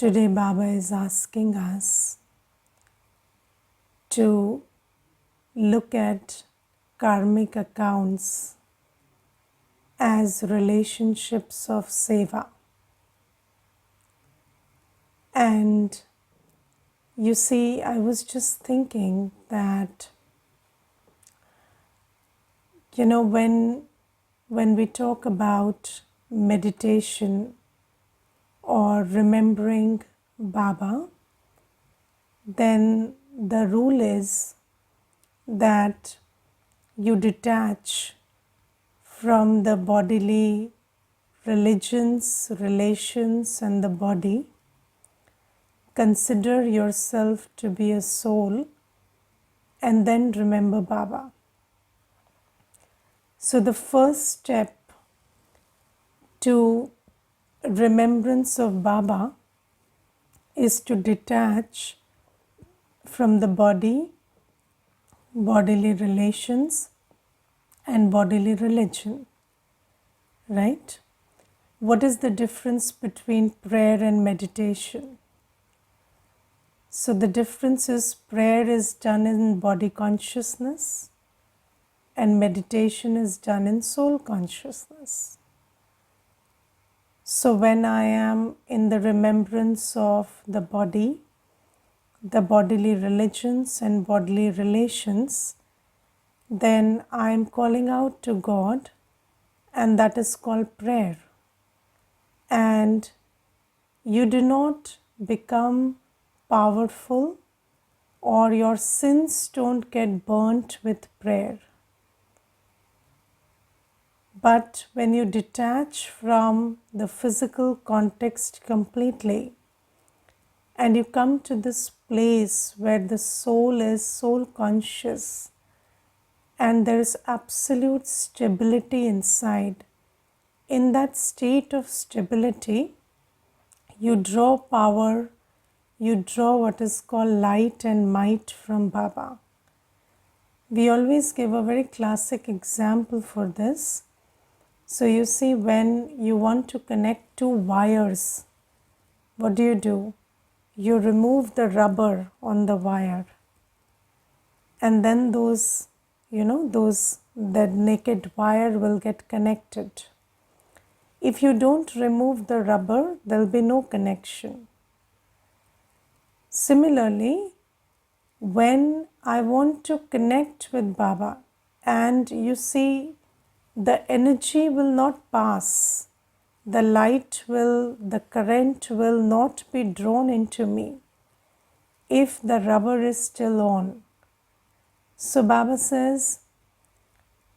Today, Baba is asking us to look at karmic accounts as relationships of Seva. And you see, I was just thinking that, when we talk about meditation or remembering Baba, then the rule is that you detach from the bodily religions, relations, and the body. Consider yourself to be a soul and then remember Baba. So, the first step to remembrance of Baba is to detach from the body, bodily relations, and bodily religion. Right? What is the difference between prayer and meditation? So the difference is prayer is done in body consciousness and meditation is done in soul consciousness. So when I am in the remembrance of the body, the bodily religions and bodily relations, then I am calling out to God, and that is called prayer. And you do not become powerful or your sins don't get burnt with prayer. But when you detach from the physical context completely and you come to this place where the soul is soul conscious and there is absolute stability inside, in that state of stability, you draw power, you draw what is called light and might from Baba. We always give a very classic example for this. So you see, when you want to connect two wires, what do? You remove the rubber on the wire, and then that naked wire will get connected. If you don't remove the rubber, there will be no connection. Similarly, when I want to connect with Baba, and you see, the energy will not pass, the current will not be drawn into me if the rubber is still on. So Baba says,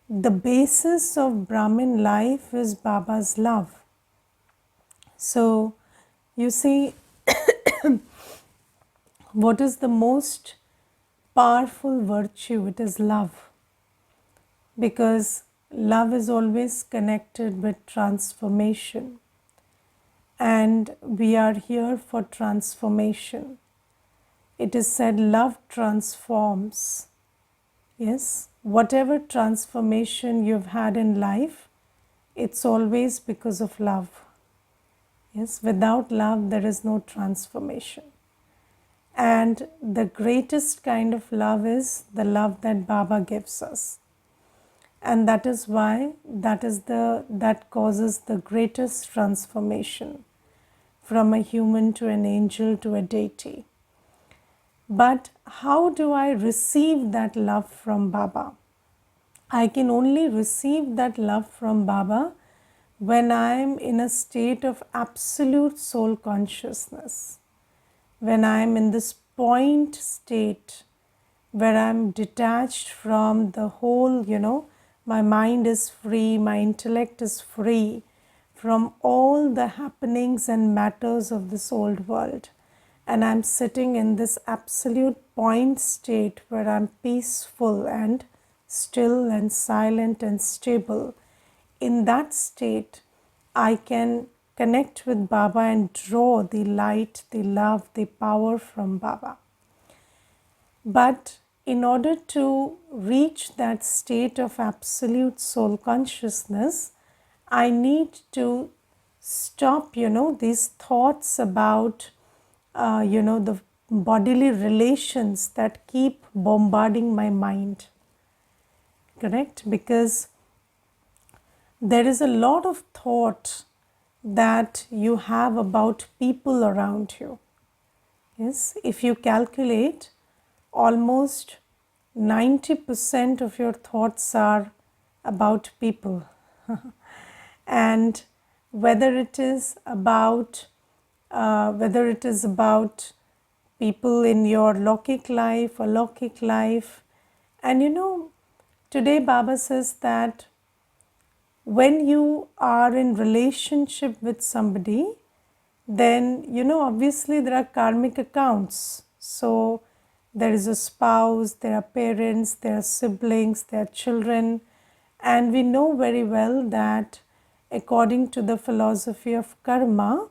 the basis of Brahmin life is Baba's love. So you see, what is the most powerful virtue? It is love. Because love is always connected with transformation. And we are here for transformation. It is said love transforms. Yes, whatever transformation you've had in life, it's always because of love. Yes, without love there is no transformation. And the greatest kind of love is the love that Baba gives us. And that is why that causes the greatest transformation from a human to an angel to a deity. But how do I receive that love from Baba? I can only receive that love from Baba when I am in a state of absolute soul consciousness. When I am in this point state where I am detached from the whole, my mind is free, my intellect is free from all the happenings and matters of this old world. And I'm sitting in this absolute point state where I'm peaceful and still and silent and stable. In that state, I can connect with Baba and draw the light, the love, the power from Baba. But in order to reach that state of absolute soul consciousness, I need to stop, these thoughts about the bodily relations that keep bombarding my mind. Correct? Because there is a lot of thought that you have about people around you. Yes, if you calculate, almost 90% of your thoughts are about people. And whether it is about people in your Lokik life, alokik life. And today Baba says that when you are in relationship with somebody, then obviously there are karmic accounts. So there is a spouse, there are parents, there are siblings, there are children, and we know very well that according to the philosophy of karma,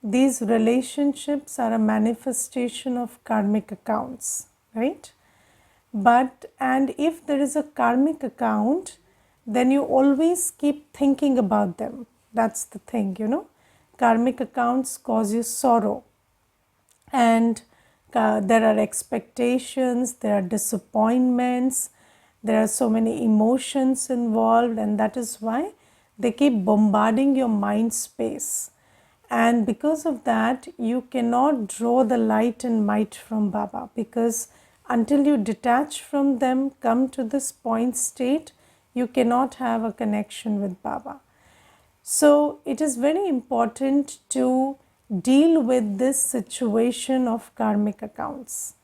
these relationships are a manifestation of karmic accounts, right? And if there is a karmic account, then you always keep thinking about them. That's the thing, Karmic accounts cause you sorrow. And there are expectations, there are disappointments, there are so many emotions involved, and that is why they keep bombarding your mind space. And because of that, you cannot draw the light and might from Baba, because until you detach from them, come to this point state, you cannot have a connection with Baba. So it is very important to deal with this situation of karmic accounts.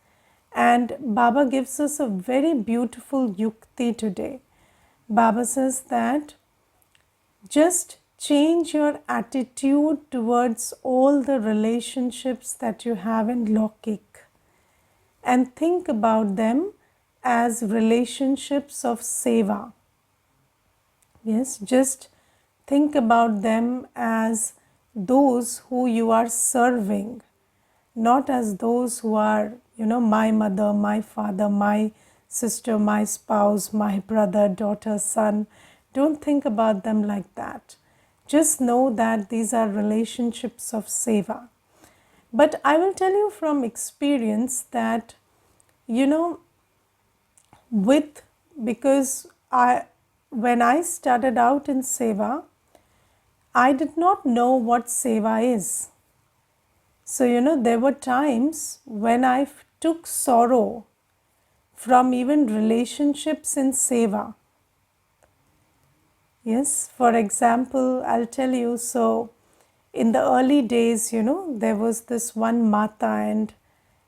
And Baba gives us a very beautiful yukti today. Baba says that just change your attitude towards all the relationships that you have in Lokik and think about them as relationships of Seva. Yes, just think about them as those who you are serving, not as those who are, my mother, my father, my sister, my spouse, my brother, daughter, son. Don't think about them like that. Just know that these are relationships of Seva. But I will tell you from experience that, because when I started out in Seva, I did not know what Seva is. So, there were times when I took sorrow from even relationships in Seva. Yes, for example, I'll tell you, so in the early days, there was this one Mata, and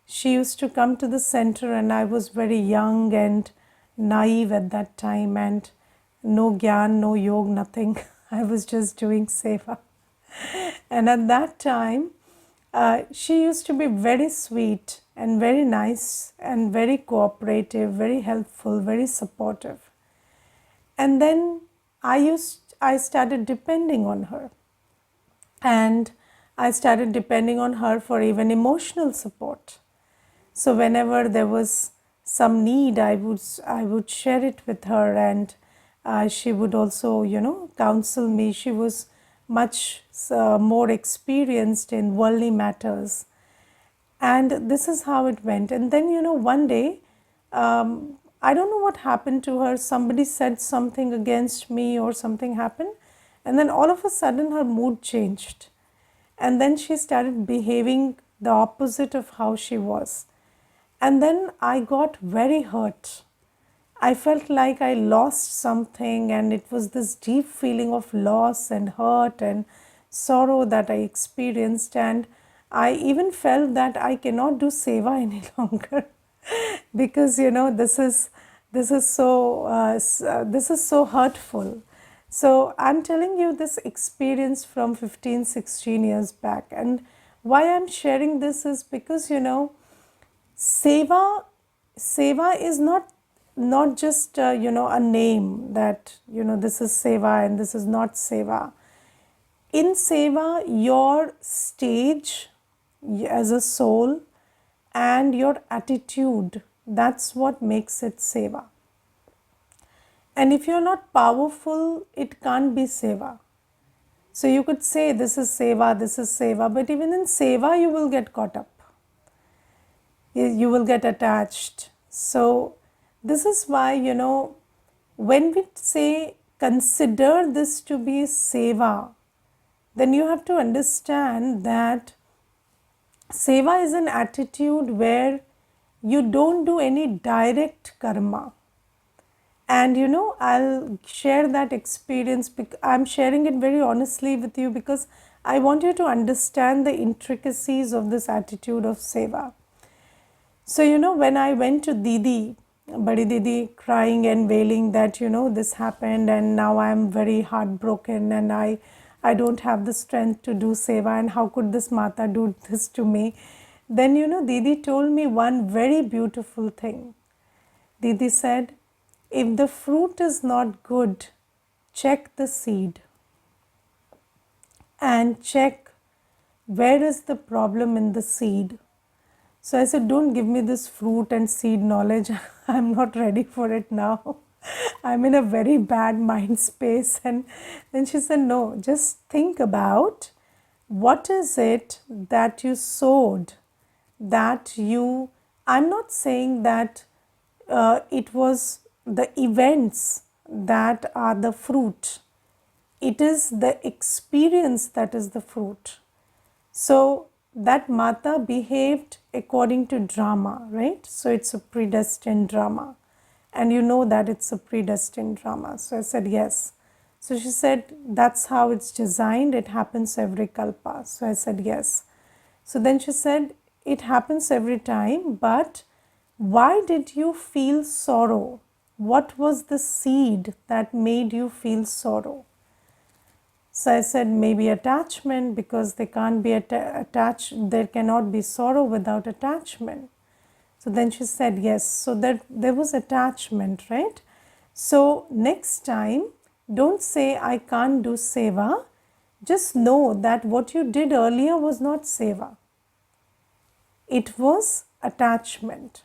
she used to come to the center, and I was very young and naive at that time, and no gyan, no yog, nothing. I was just doing Seva. And at that time, she used to be very sweet and very nice and very cooperative, very helpful, very supportive. And then I started depending on her. And I started depending on her for even emotional support. So whenever there was some need, I would share it with her, and she would also, counsel me. She was much more experienced in worldly matters. And this is how it went. And then, one day, I don't know what happened to her. Somebody said something against me or something happened. And then all of a sudden her mood changed. And then she started behaving the opposite of how she was. And then I got very hurt. I felt like I lost something, and it was this deep feeling of loss and hurt and sorrow that I experienced. And I even felt that I cannot do Seva any longer because this is so hurtful. So I'm telling you this experience from 15, 16 years back. And why I'm sharing this is because, Seva is not just, a name that, this is Seva and this is not Seva. In Seva, your stage as a soul and your attitude, that's what makes it Seva. And if you're not powerful, it can't be Seva. So you could say this is Seva, but even in Seva you will get caught up. You will get attached. So this is why, when we say consider this to be seva, then you have to understand that seva is an attitude where you don't do any direct karma. And I'll share that experience. I'm sharing it very honestly with you because I want you to understand the intricacies of this attitude of seva. So, when I went to Didi, Badi Didi, crying and wailing that, this happened and now I'm very heartbroken and I don't have the strength to do seva and how could this Mata do this to me? Then, Didi told me one very beautiful thing. Didi said, if the fruit is not good, check the seed and check where is the problem in the seed. So I said, don't give me this fruit and seed knowledge. I'm not ready for it now. I'm in a very bad mind space. And then she said, no, just think about what is it that you sowed, I'm not saying that it was the events that are the fruit. It is the experience that is the fruit. So that Mata behaved according to drama, right? So it's a predestined drama. And you know that it's a predestined drama. So I said, yes. So she said, that's how it's designed. It happens every kalpa. So I said, yes. So then she said, it happens every time, but why did you feel sorrow? What was the seed that made you feel sorrow? So I said, maybe attachment, because they can't be attached, there cannot be sorrow without attachment. So then she said, yes, so that there was attachment, right? So next time, don't say I can't do seva, just know that what you did earlier was not seva. It was attachment.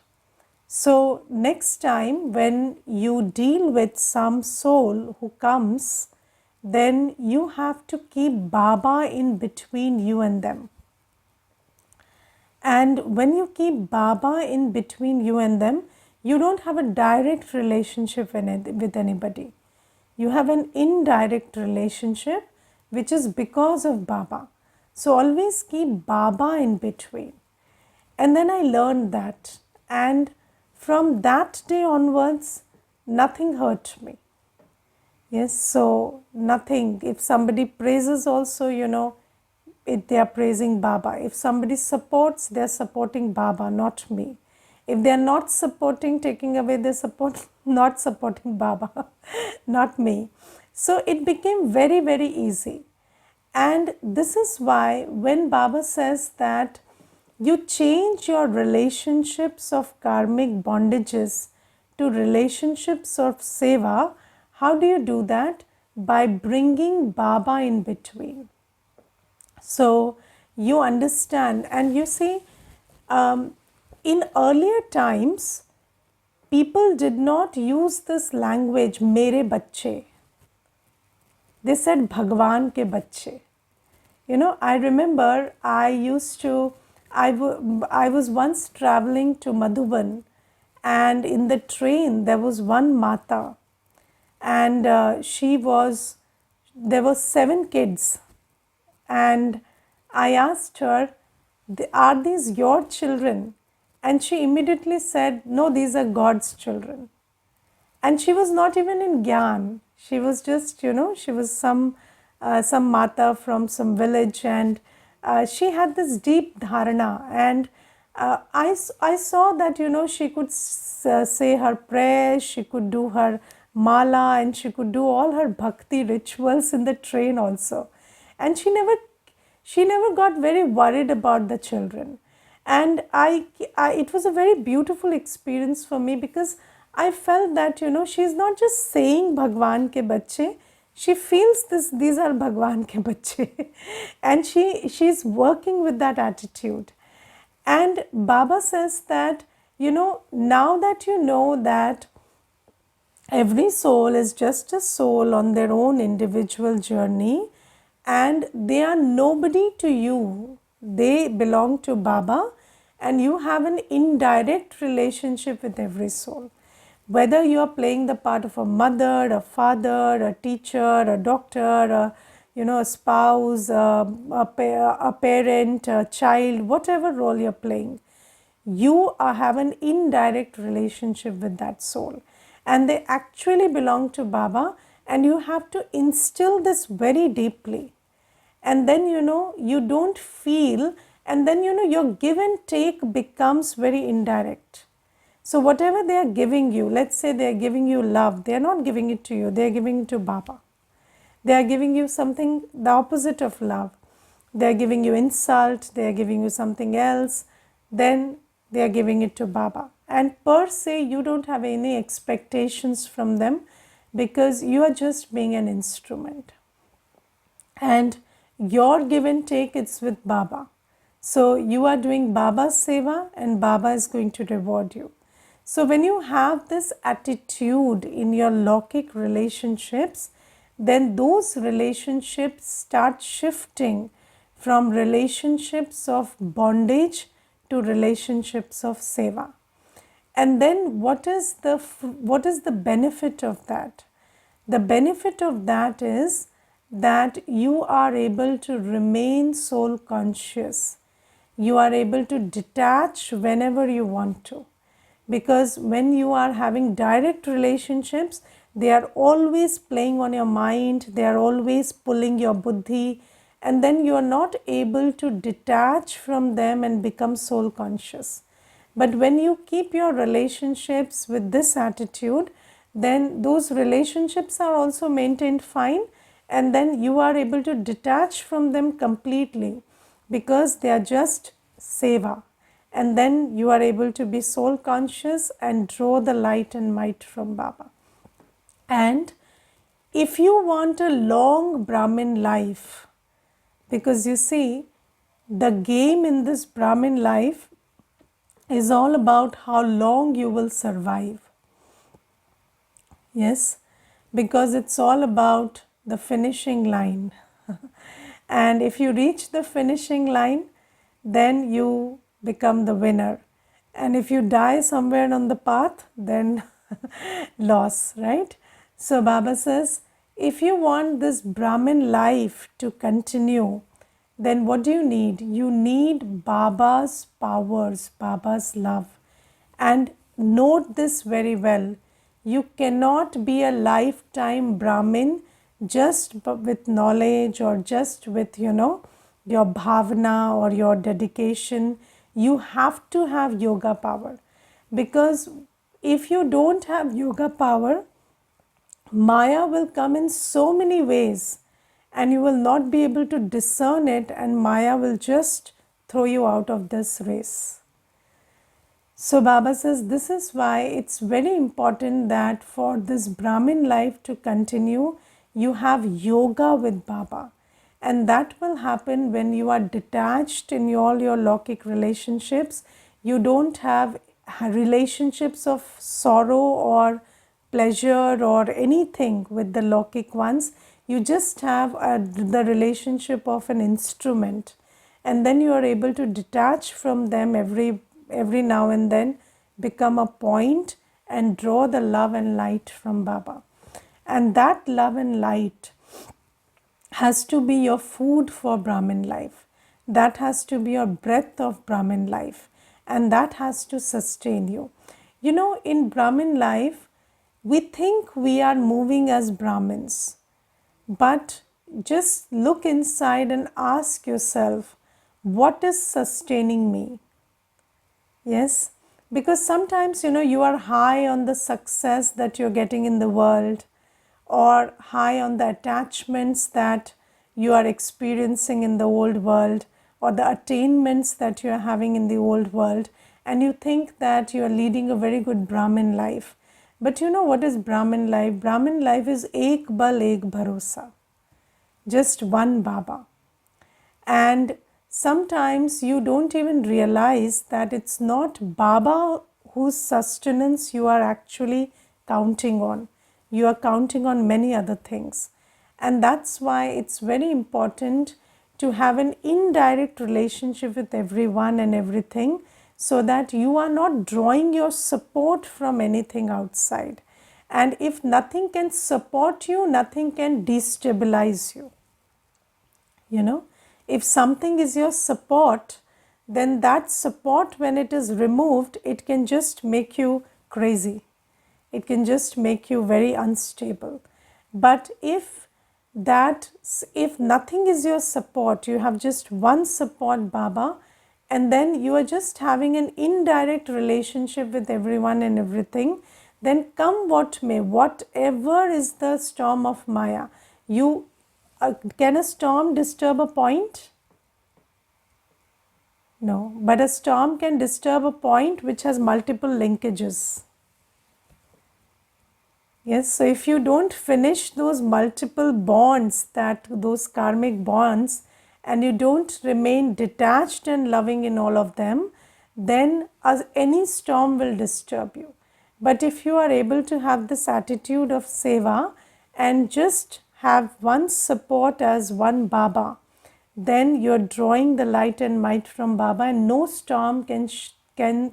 So next time when you deal with some soul who comes, then you have to keep Baba in between you and them. And when you keep Baba in between you and them, you don't have a direct relationship with anybody. You have an indirect relationship, which is because of Baba. So always keep Baba in between. And then I learned that. And from that day onwards, nothing hurt me. Yes, so nothing. If somebody praises also, they are praising Baba. If somebody supports, they are supporting Baba, not me. If they are not supporting, taking away their support, not supporting Baba, not me. So it became very, very easy. And this is why when Baba says that you change your relationships of karmic bondages to relationships of seva, how do you do that? By bringing Baba in between. So you understand, and you see, in earlier times, people did not use this language, mere bacche. They said, Bhagwan ke bacche. I remember I was once traveling to Madhuban, and in the train there was one Mata, and there were 7 kids, and I asked her, are these your children? And she immediately said, no, these are God's children. And she was not even in Gyan. She was just, she was some Mata from some village, and she had this deep dharana. And I saw that, she could say her prayers, she could do her mala, and she could do all her bhakti rituals in the train also. And she never got very worried about the children. And it was a very beautiful experience for me, because I felt that, she's not just saying Bhagwan ke bacche, she feels these are Bhagwan ke bacche. And she's working with that attitude. And Baba says that, now that you know that every soul is just a soul on their own individual journey, and they are nobody to you, they belong to Baba, and you have an indirect relationship with every soul. Whether you are playing the part of a mother, a father, a teacher, a doctor, a spouse, a parent, a child, whatever role you're playing, you have an indirect relationship with that soul, and they actually belong to Baba, and you have to instill this very deeply. And then you don't feel, and then your give and take becomes very indirect. So whatever they are giving you, let's say they are giving you love, they are not giving it to you, they are giving it to Baba. They are giving you something the opposite of love. They are giving you insult, they are giving you something else, then they are giving it to Baba. And per se, you don't have any expectations from them, because you are just being an instrument. And your give and take, it's with Baba. So you are doing Baba's Seva, and Baba is going to reward you. So when you have this attitude in your Lokik relationships, then those relationships start shifting from relationships of bondage to relationships of Seva. And then what is the benefit of that? The benefit of that is that you are able to remain soul conscious. You are able to detach whenever you want to. Because when you are having direct relationships, they are always playing on your mind, they are always pulling your buddhi, and then you are not able to detach from them and become soul conscious. But when you keep your relationships with this attitude, then those relationships are also maintained fine, and then you are able to detach from them completely, because they are just Seva. And then you are able to be soul conscious and draw the light and might from Baba. And if you want a long Brahmin life, because you see, the game in this Brahmin life is all about how long you will survive. Yes, because it's all about the finishing line. And if you reach the finishing line, then you become the winner. And if you die somewhere on the path, then loss, right? So Baba says, if you want this Brahmin life to continue, then what do you need? You need Baba's powers, Baba's love. And note this very well. You cannot be a lifetime Brahmin just with knowledge, or just with, your bhavana or your dedication. You have to have yoga power. Because if you don't have yoga power, Maya will come in so many ways, and you will not be able to discern it, and Maya will just throw you out of this race. So Baba says, this is why it's very important that for this Brahmin life to continue, you have yoga with Baba. And that will happen when you are detached in all your Lokik relationships. You don't have relationships of sorrow or pleasure or anything with the Lokik ones. You just have the relationship of an instrument. And then you are able to detach from them every now and then, become a point and draw the love and light from Baba. And that love and light has to be your food for Brahmin life. That has to be your breath of Brahmin life, and that has to sustain you. In Brahmin life, we think we are moving as Brahmins, but just look inside and ask yourself, what is sustaining me? Yes, because sometimes you are high on the success that you're getting in the world, or high on the attachments that you are experiencing in the old world, or the attainments that you are having in the old world, and you think that you are leading a very good Brahmin life. But you know what is Brahmin life? Brahmin life is ek bal ek bharosa, just one Baba. And sometimes you don't even realize that it's not Baba whose sustenance you are actually counting on. You are counting on many other things. And that's why it's very important to have an indirect relationship with everyone and everything, so that you are not drawing your support from anything outside. And if nothing can support you, nothing can destabilize you. You know, if something is your support, then that support, when it is removed, it can just make you crazy. It can just make you very unstable. But if nothing is your support, you have just one support, Baba, and then you are just having an indirect relationship with everyone and everything, then come what may, whatever is the storm of Maya, can a storm disturb a point? No, but a storm can disturb a point which has multiple linkages. Yes, so if you don't finish those multiple bonds, those karmic bonds, and you don't remain detached and loving in all of them, then any storm will disturb you. But if you are able to have this attitude of seva and just have one support as one Baba, then you're drawing the light and might from Baba, and no storm can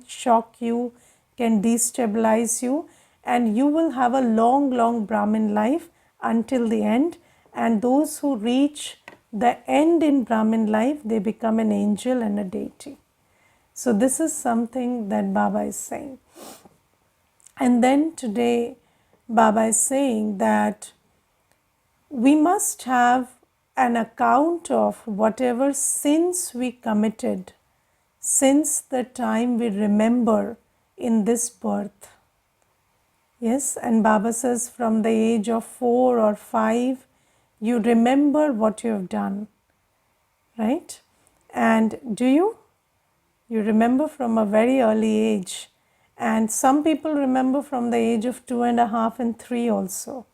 shock you, can destabilize you, and you will have a long, long Brahmin life until the end. And those who reach the end in Brahmin life, they become an angel and a deity. So this is something that Baba is saying. And then today Baba is saying that we must have an account of whatever sins we committed since the time we remember in this birth. Yes, and Baba says from the age of 4 or 5, you remember what you have done, right? And do you? You remember from a very early age. And some people remember from the age of 2.5 and 3 also.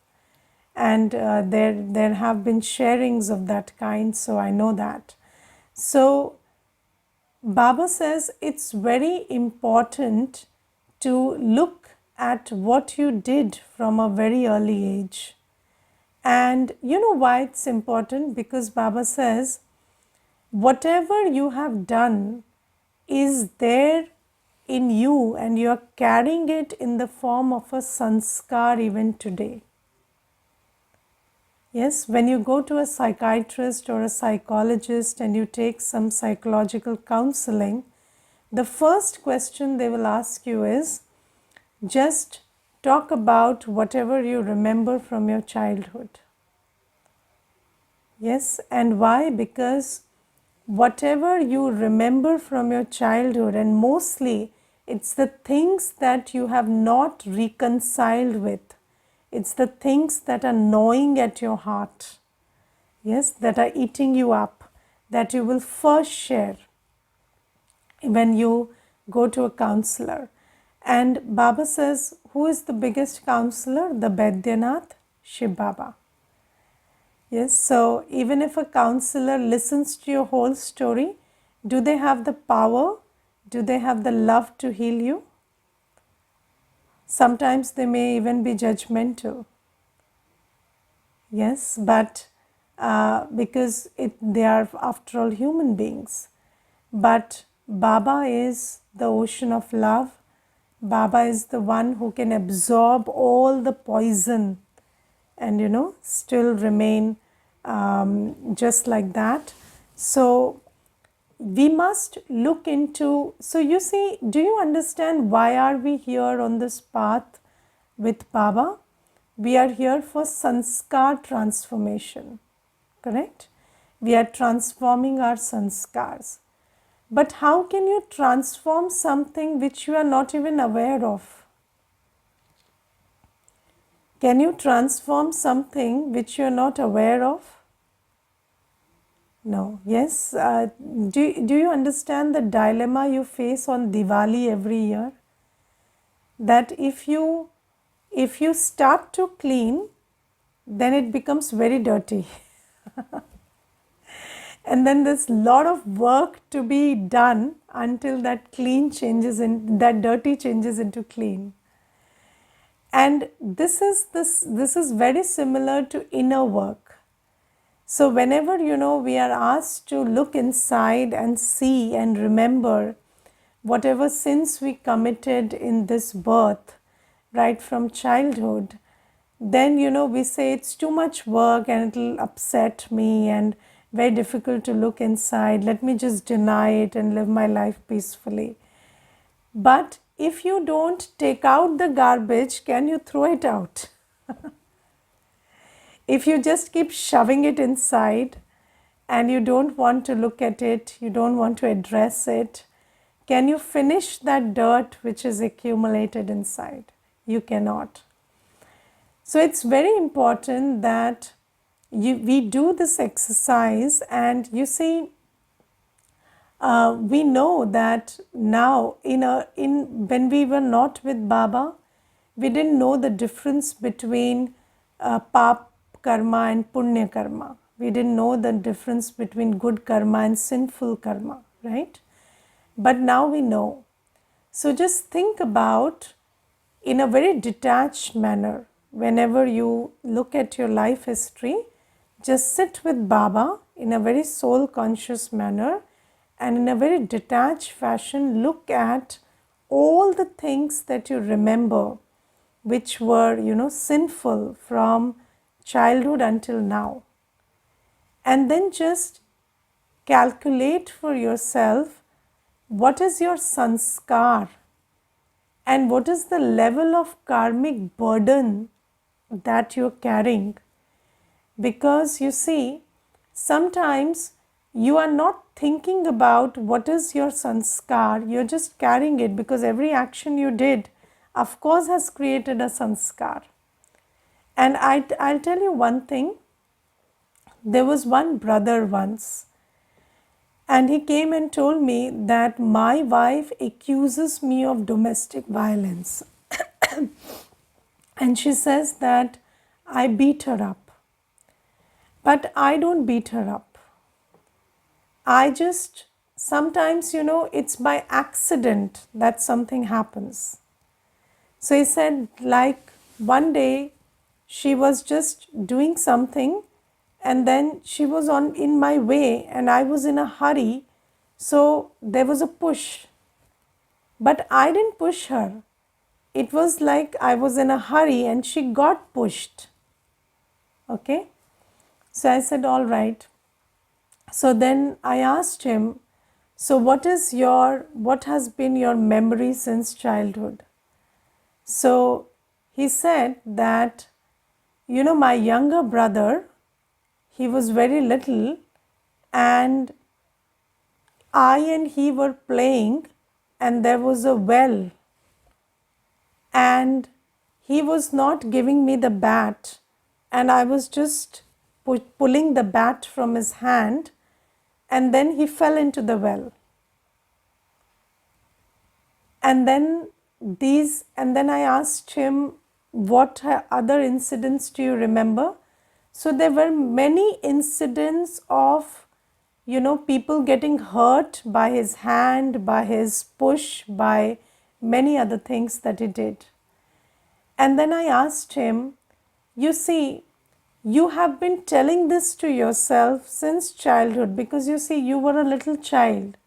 And there have been sharings of that kind, so I know that. So Baba says it's very important to look at what you did from a very early age. And you know why it's important? Because Baba says whatever you have done is there in you, and you are carrying it in the form of a sanskar even today. Yes, when you go to a psychiatrist or a psychologist and you take some psychological counseling, the first question they will ask you is, just talk about whatever you remember from your childhood. Yes, and why? Because whatever you remember from your childhood, and mostly it's the things that you have not reconciled with, it's the things that are gnawing at your heart, yes, that are eating you up, that you will first share when you go to a counselor. And Baba says, who is the biggest counselor? The Baidyanath, Shiv Baba. Yes, so even if a counselor listens to your whole story, do they have the power? Do they have the love to heal you? Sometimes they may even be judgmental. Yes, but because they are after all human beings. But Baba is the ocean of love. Baba is the one who can absorb all the poison and still remain just like that. So we must look into, so you see, do you understand why are we here on this path with Baba? We are here for sanskar transformation, correct? We are transforming our sanskars. But how can you transform something which you are not even aware of? Can you transform something which you are not aware of? No. Yes. Do you understand the dilemma you face on Diwali every year? That if you start to clean, then it becomes very dirty. And then there's a lot of work to be done until that that dirty changes into clean. And this is very similar to inner work. So whenever we are asked to look inside and see and remember whatever sins we committed in this birth, right from childhood, then we say it's too much work and it'll upset me and very difficult to look inside. Let me just deny it and live my life peacefully. But if you don't take out the garbage, can you throw it out? If you just keep shoving it inside and you don't want to look at it, you don't want to address it, can you finish that dirt which is accumulated inside? You cannot. So it's very important that we do this exercise, and you see, we know that now when we were not with Baba, we didn't know the difference between pap karma and punya karma. We didn't know the difference between good karma and sinful karma, right? But now we know. So just think about, in a very detached manner, whenever you look at your life history, just sit with Baba in a very soul conscious manner, and in a very detached fashion look at all the things that you remember which were sinful from childhood until now, and then just calculate for yourself what is your sanskar and what is the level of karmic burden that you're carrying. Because you see, sometimes you are not thinking about what is your sanskar, you're just carrying it because every action you did, of course, has created a sanskar. And I'll tell you one thing. There was one brother once, and he came and told me that my wife accuses me of domestic violence. And she says that I beat her up. But I don't beat her up. I just, sometimes, it's by accident that something happens. So he said, like one day she was just doing something, and then she was in my way and I was in a hurry. So there was a push. But I didn't push her. It was like I was in a hurry and she got pushed. Okay. So I said, all right. So then I asked him, so what has been your memory since childhood? So he said that, my younger brother, he was very little, and I and he were playing, and there was a well, and he was not giving me the bat, and I was just pulling the bat from his hand, and then he fell into the well. And then I asked him, what other incidents do you remember? So there were many incidents of, people getting hurt by his hand, by his push, by many other things that he did. And then I asked him, you see, you have been telling this to yourself since childhood, because you see, you were a little child.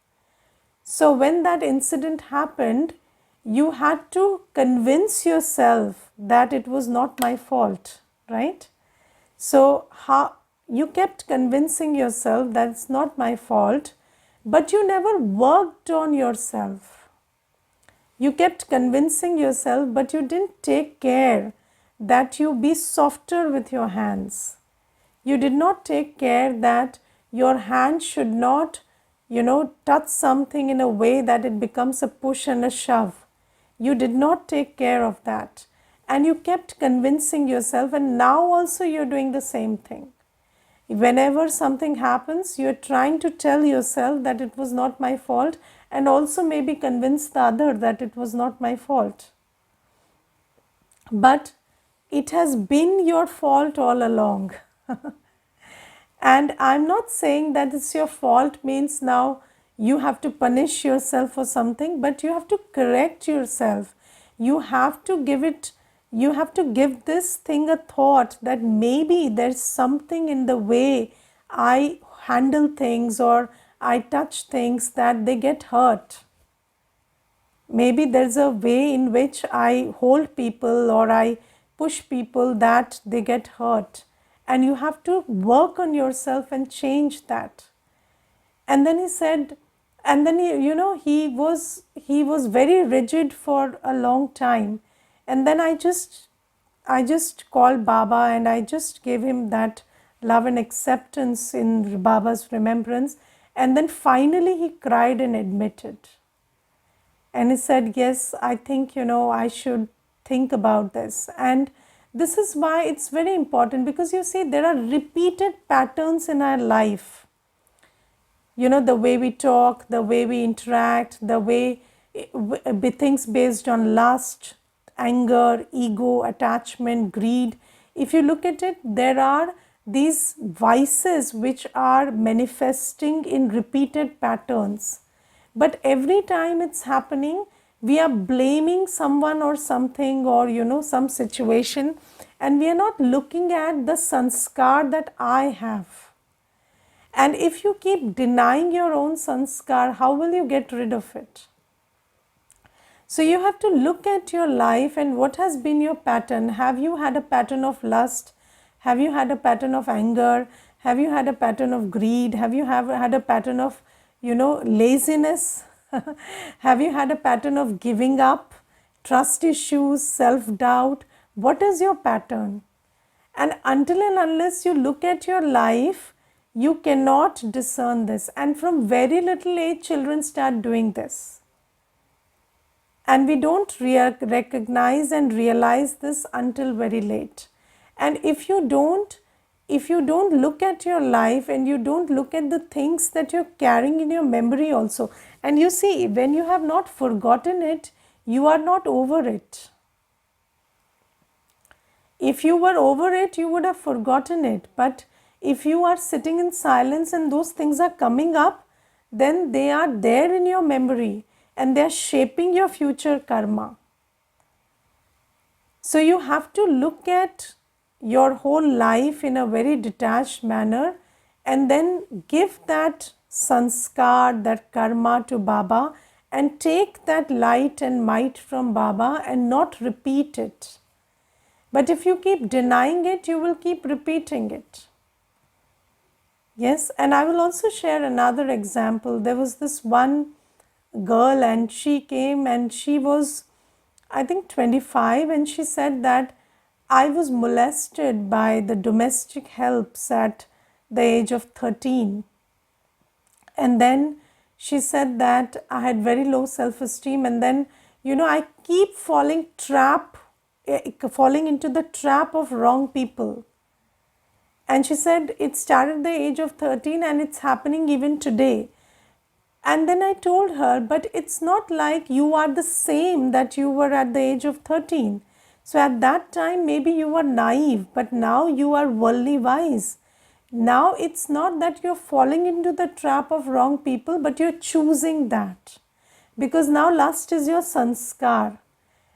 So when that incident happened, you had to convince yourself that it was not my fault, right? So you kept convincing yourself that it's not my fault, but you never worked on yourself. You kept convincing yourself, but you didn't take care that you be softer with your hands. You did not take care that your hand should not, touch something in a way that it becomes a push and a shove. You did not take care of that. And you kept convincing yourself, and now also you're doing the same thing. Whenever something happens, you're trying to tell yourself that it was not my fault, and also maybe convince the other that it was not my fault. But it has been your fault all along. And I'm not saying that it's your fault means now you have to punish yourself for something, but you have to correct yourself. You have to give this thing a thought that maybe there's something in the way I handle things or I touch things that they get hurt. Maybe there's a way in which I hold people or I push people that they get hurt. And you have to work on yourself and change that. And then he said, and then he was very rigid for a long time. And then I just called Baba and I just gave him that love and acceptance in Baba's remembrance. And then finally he cried and admitted. And he said, yes, I think, I should think about this. And this is why it's very important, because you see, there are repeated patterns in our life. The way we talk, the way we interact, the way things based on lust, anger, ego, attachment, greed. If you look at it, there are these vices which are manifesting in repeated patterns. But every time it's happening, we are blaming someone or something or some situation, and we are not looking at the sanskar that I have. And if you keep denying your own sanskar, how will you get rid of it? So you have to look at your life and what has been your pattern. Have you had a pattern of lust? Have you had a pattern of anger? Have you had a pattern of greed? Have you had a pattern of, laziness? Have you had a pattern of giving up, trust issues, self-doubt? What is your pattern? And until and unless you look at your life, you cannot discern this. And from very little age, children start doing this. And we don't recognize and realize this until very late. And if you don't look at your life and you don't look at the things that you're carrying in your memory also, and you see, when you have not forgotten it, you are not over it. If you were over it, you would have forgotten it. But if you are sitting in silence and those things are coming up, then they are there in your memory and they are shaping your future karma. So you have to look at your whole life in a very detached manner and then give that sanskar, that karma to Baba, and take that light and might from Baba and not repeat it. But if you keep denying it, you will keep repeating it. Yes, and I will also share another example. There was this one girl and she came and she was, I think, 25, and she said that I was molested by the domestic helps at the age of 13. And then she said that I had very low self-esteem, and then, I keep falling into the trap of wrong people. And she said it started at the age of 13 and it's happening even today. And then I told her, but it's not like you are the same that you were at the age of 13. So at that time, maybe you were naive, but now you are worldly wise. Now it's not that you're falling into the trap of wrong people, but you're choosing that. Because now lust is your sanskar.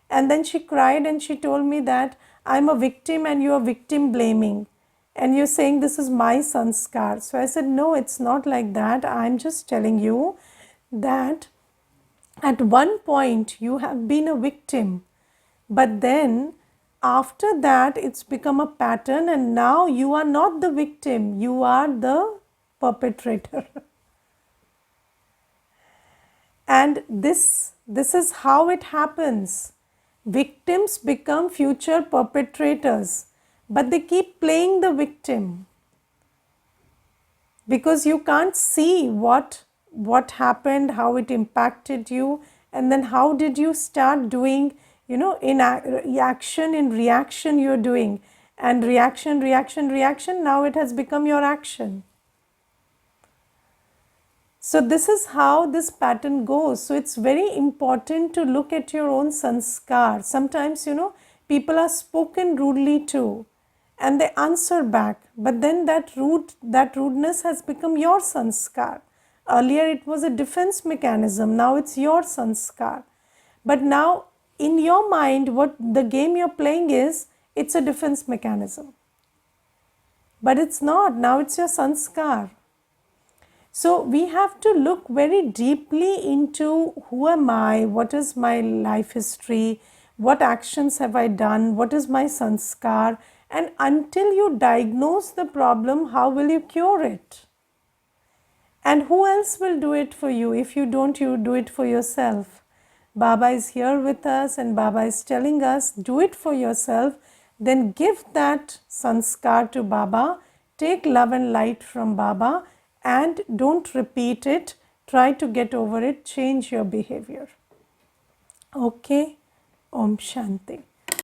And then she cried and she told me that I'm a victim and you're victim blaming. And you're saying this is my sanskar. So I said, no, it's not like that. I'm just telling you that at one point you have been a victim. But then after that it's become a pattern and now you are not the victim. You are the perpetrator. And this is how it happens. Victims become future perpetrators. But they keep playing the victim because you can't see what happened, how it impacted you, and then how did you start doing, in action, in reaction you're doing, and reaction, now it has become your action. So this is how this pattern goes. So it's very important to look at your own sanskar. Sometimes, people are spoken rudely too. And they answer back, but then that rudeness has become your sanskar. Earlier it was a defense mechanism, now it's your sanskar. But now in your mind, what the game you're playing is, it's a defense mechanism. But it's not, now it's your sanskar. So we have to look very deeply into who am I, what is my life history, what actions have I done, what is my sanskar, and until you diagnose the problem, how will you cure it? And who else will do it for you? If you don't, you do it for yourself. Baba is here with us and Baba is telling us, do it for yourself. Then give that sanskar to Baba. Take love and light from Baba and don't repeat it. Try to get over it. Change your behavior. Okay. Om Shanti.